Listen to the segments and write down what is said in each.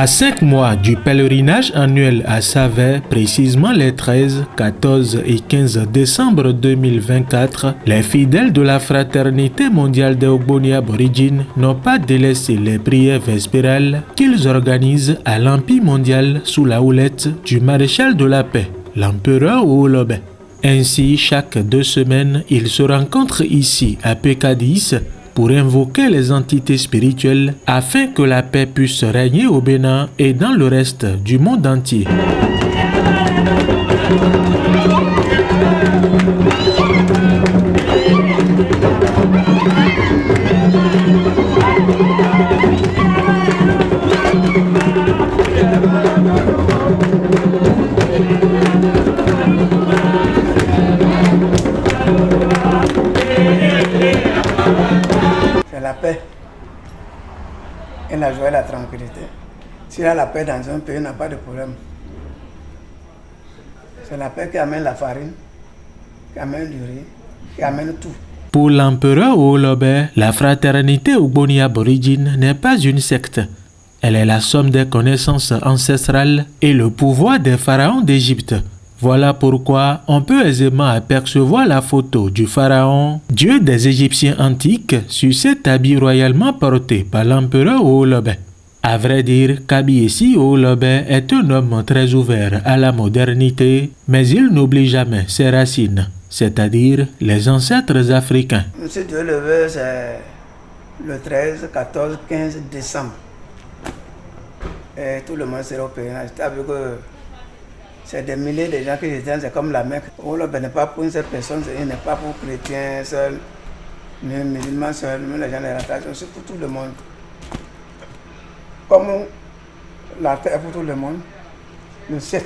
5 mois du pèlerinage annuel à Savè, précisément les 13, 14 et 15 décembre 2024, les fidèles de la Fraternité mondiale des Ogboni aborigines n'ont pas délaissé les prières vespérales qu'ils organisent à l'Empire mondial sous la houlette du maréchal de la paix, l'empereur Olobe. Ainsi, chaque 2 semaines, ils se rencontrent ici à Pekadis pour invoquer les entités spirituelles afin que la paix puisse régner au Bénin et dans le reste du monde entier. La paix et la joie et la tranquillité. S'il y a la paix dans un pays, il n'y a pas de problème. C'est la paix qui amène la farine, qui amène du riz, qui amène tout. Pour l'empereur Olobe, la fraternité Ogboni aborigine n'est pas une secte. Elle est la somme des connaissances ancestrales et le pouvoir des pharaons d'Égypte. Voilà pourquoi on peut aisément apercevoir la photo du pharaon, dieu des Égyptiens antiques, sur cet habit royalement porté par l'empereur Olobe. À vrai dire, Kabiesi Olobe est un homme très ouvert à la modernité, mais il n'oublie jamais ses racines, c'est-à-dire les ancêtres africains. Monsieur Dieu le veut, c'est le 13, 14, 15 décembre. Et tout le monde sera au pèlerinage. C'est des milliers de gens qui viennent, c'est comme la Mecque. Olobe n'est pas pour une seule personne, il n'est pas pour chrétiens seuls, ni musulmans seuls, mais les gens de la tradition, c'est pour tout le monde. Comme la terre est pour tout le monde, le ciel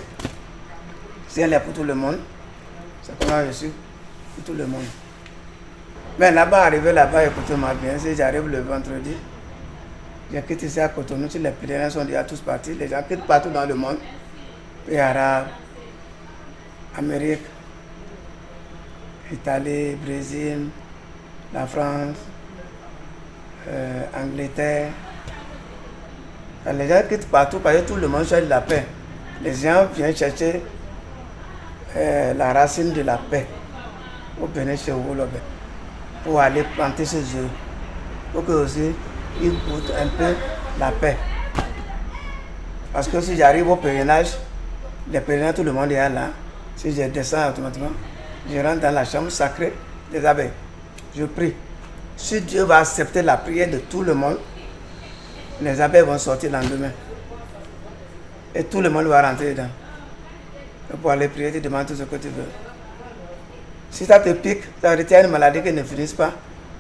est pour tout le monde, c'est comme je suis pour tout le monde. Mais là-bas, arrivé là-bas, écoutez-moi bien, si j'arrive le vendredi, je quitte ici à Cotonou, si les pèlerins sont déjà tous partis, les gens quittent partout dans le monde. Pays arabe, Amérique, Italie, Brésil, la France, Angleterre. Les gens quittent partout parce que tout le monde cherche la paix. Les gens viennent chercher la racine de la paix au Bénin chez Olobe pour aller planter chez eux. Pour que aussi ils goûtent un peu la paix. Parce que si j'arrive au pèlerinage, les pèlerins, tout le monde est là. Si je descends automatiquement, je rentre dans la chambre sacrée des abeilles. Je prie. Si Dieu va accepter la prière de tout le monde, les abeilles vont sortir le lendemain. Et tout le monde va rentrer dedans. Et pour aller prier, tu demandes tout ce que tu veux. Si ça te pique, ça veut dire qu'il y a une maladie qui ne finisse pas.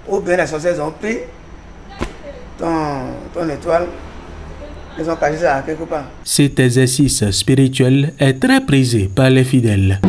Ou bien les sorcières ont pris ton étoile. Ils ont caché ça quelque part. Cet exercice spirituel est très prisé par les fidèles.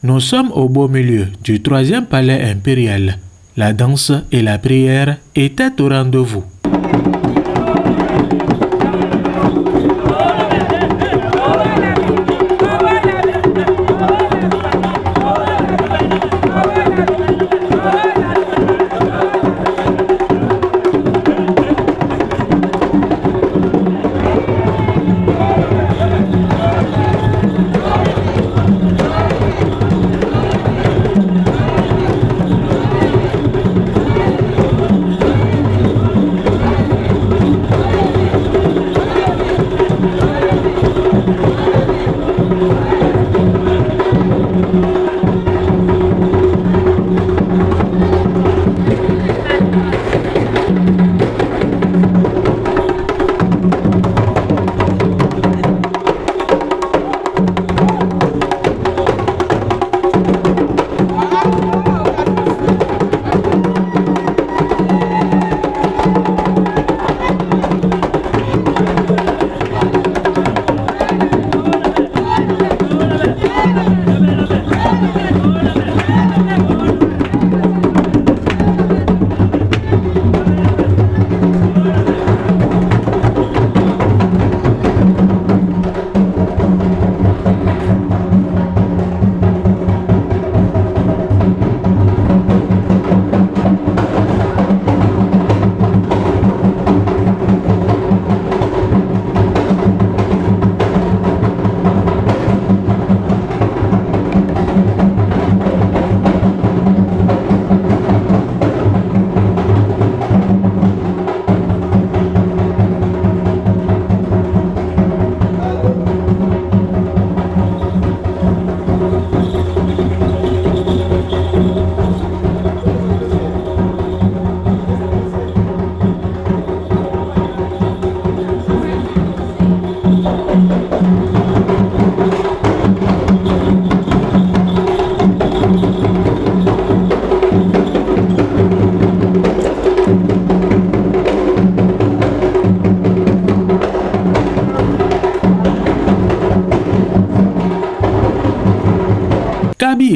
Nous sommes au beau milieu du 3e palais impérial. La danse et la prière étaient au rendez-vous.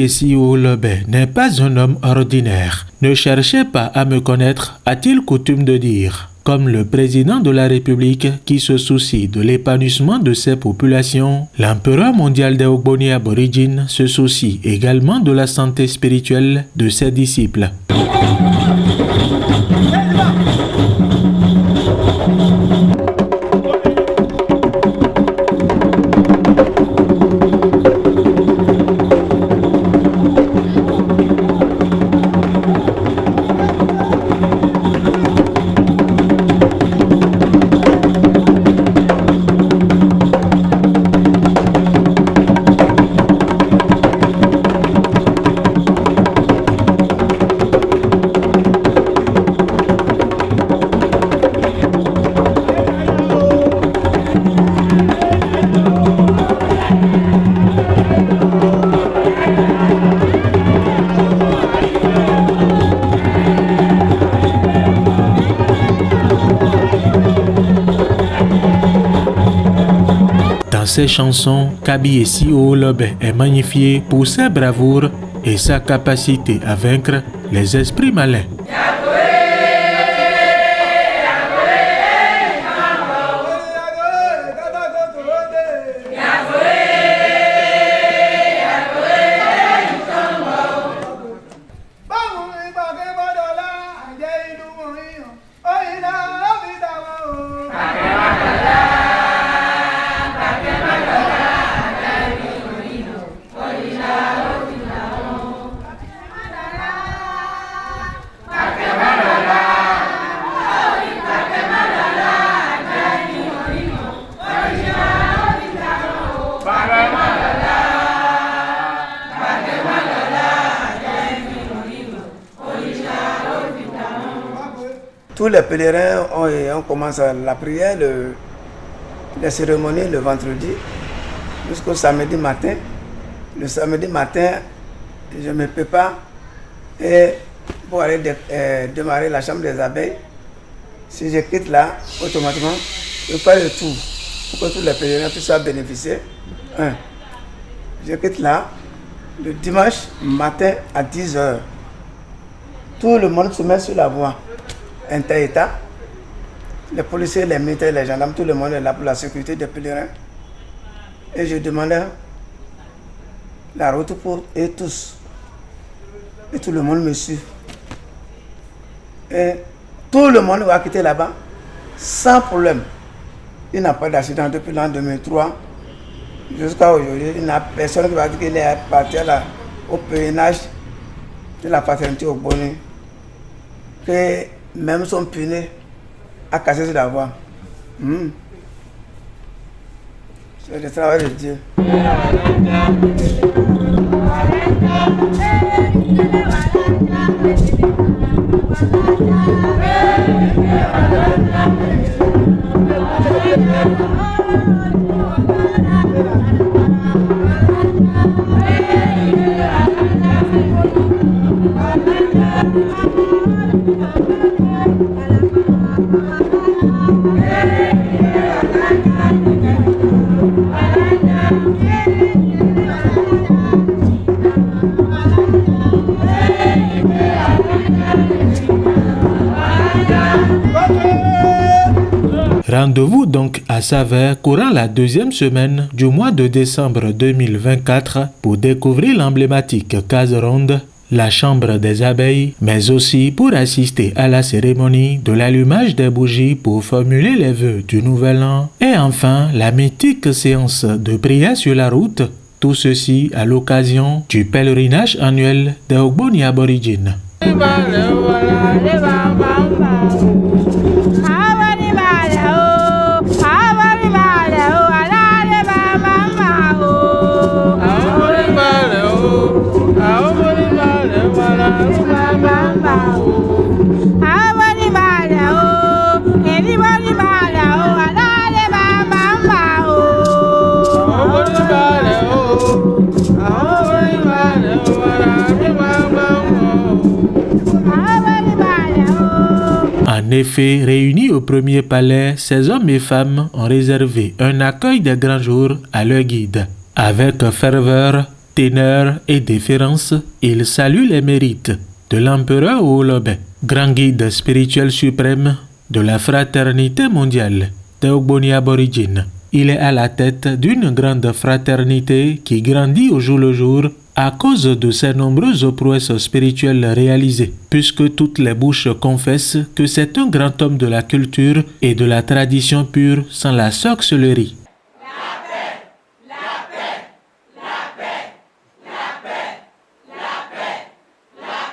Essi Oulobe n'est pas un homme ordinaire. Ne cherchez pas à me connaître, a-t-il coutume de dire. Comme le président de la République qui se soucie de l'épanouissement de ses populations, l'empereur mondial des Ogboni aborigines se soucie également de la santé spirituelle de ses disciples. Dans ses chansons, Kabi Essi Oulobe est magnifié pour sa bravoure et sa capacité à vaincre les esprits malins. Tous les pèlerins ont commencé la prière, les cérémonies le vendredi jusqu'au samedi matin. Le samedi matin, je me prépare pour aller démarrer la chambre des abeilles. Si je quitte là, automatiquement, je fais le tour pour que tous les pèlerins puissent bénéficier. Je quitte là le dimanche matin à 10h. Tout le monde se met sur la voie. Inter-État, les policiers, les militaires, les gendarmes, tout le monde est là pour la sécurité des pèlerins. Et je demandais la route pour eux tous. Et tout le monde me suit. Et tout le monde va quitter là-bas sans problème. Il n'y a pas d'accident depuis l'an 2003 jusqu'à aujourd'hui. Il n'y a personne qui va dire qu'il est parti au pèlerinage de la fraternité Ogboni. Que même son puné a cassé sur la voie. C'est le travail de Dieu. Rendez-vous donc à Savè courant la deuxième semaine du mois de décembre 2024 pour découvrir l'emblématique case ronde, la chambre des abeilles, mais aussi pour assister à la cérémonie de l'allumage des bougies pour formuler les vœux du nouvel an et enfin la mythique séance de prière sur la route, tout ceci à l'occasion du pèlerinage annuel des Ogboni aborigines. En effet, réunis au premier palais, ces hommes et femmes ont réservé un accueil des grands jours à leur guide. Avec ferveur, Téneur et déférence, il salue les mérites de l'empereur Olobe, grand guide spirituel suprême de la fraternité mondiale des Ogboni aborigènes. Il est à la tête d'une grande fraternité qui grandit au jour le jour à cause de ses nombreuses prouesses spirituelles réalisées, puisque toutes les bouches confessent que c'est un grand homme de la culture et de la tradition pure sans la sorcellerie.